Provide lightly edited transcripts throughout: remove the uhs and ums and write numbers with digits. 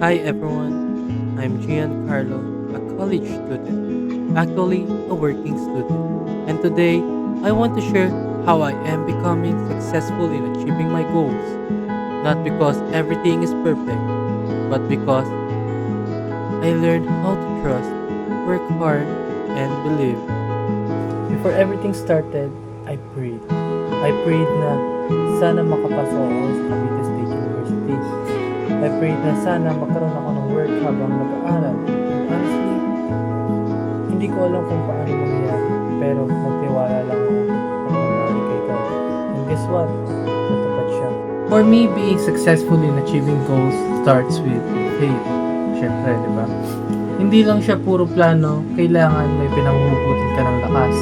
Hi everyone, I'm Giancarlo, a college student, actually a working student, and today I want to share how I am becoming successful in achieving my goals, not because everything is perfect, but because I learned how to trust, work hard, and believe. Before everything started, I prayed. I prayed na sana makapasok ako sa Cavite State University. I prayed na sana magkaroon ako ng work habang nag-aaral. And honestly, hindi ko alam kung paano mangyayari. Pero magtiwala lang ako at nangyari kay God. And guess what? Natupad siya. For me, being successful in achieving goals starts with faith. Siyempre, di ba? Hindi lang siya puro plano, kailangan may pinanghuhugutin ka ng lakas.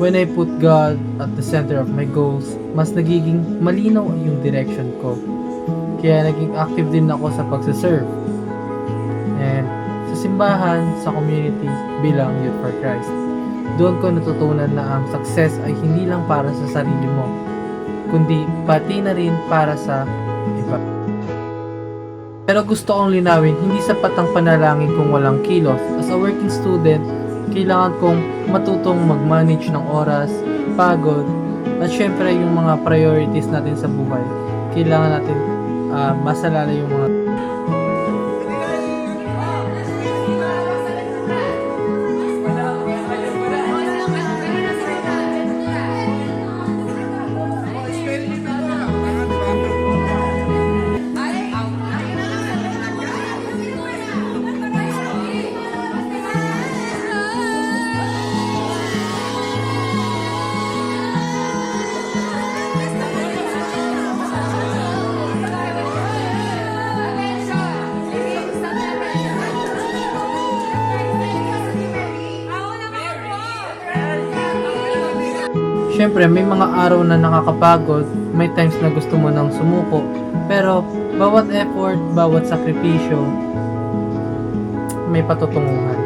When I put God at the center of my goals, mas nagiging malinaw yung direction ko. Kaya naging active din ako sa pagsaserve. And sa simbahan, sa community, bilang Youth for Christ. Doon ko natutunan na ang success ay hindi lang para sa sarili mo, kundi pati na rin para sa iba. Pero gusto kong linawin, hindi sapat ang panalangin kung walang kilos. As a working student, kailangan kong matutong mag-manage ng oras, pagod, at syempre yung mga priorities natin sa buhay. Kailangan natin masalala yung mga Siyempre, may mga araw na nakakapagod, may times na gusto mo nang sumuko, pero bawat effort, bawat sakripisyo, may patutunguhan.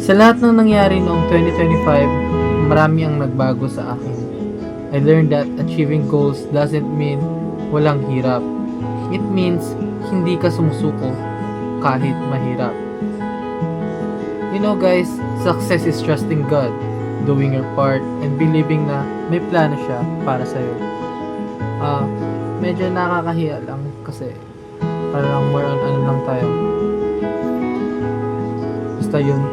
Sa lahat ng nangyari noong 2025, marami ang nagbago sa akin. I learned that achieving goals doesn't mean walang hirap. It means hindi ka sumusuko kahit mahirap. You know guys, success is trusting God, doing your part, and believing na may plano siya para sa'yo. Medyo nakakahiya lang kasi parang more on ano lang tayo. Basta yun.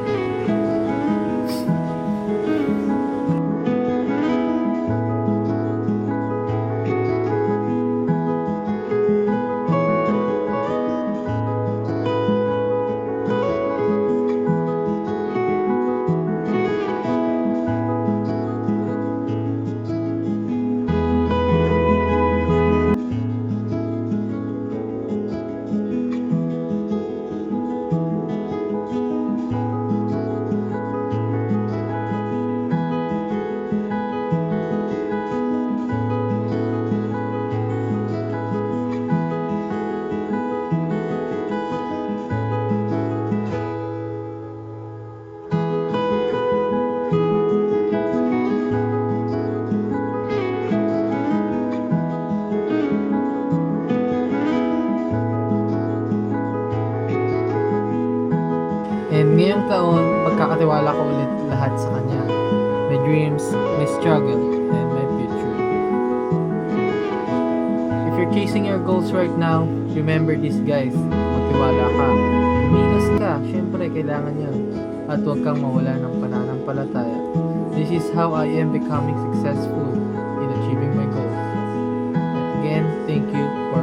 And ngayong taon, pagkakatiwala ko ulit lahat sa Kanya. My dreams, my struggle, and my future. If you're chasing your goals right now, remember this guys. Magtiwala ka. Kumilos ka. Syempre, kailangan yan. At huwag kang mawala ng pananampalataya. This is how I am becoming successful in achieving my goals. And again, thank you for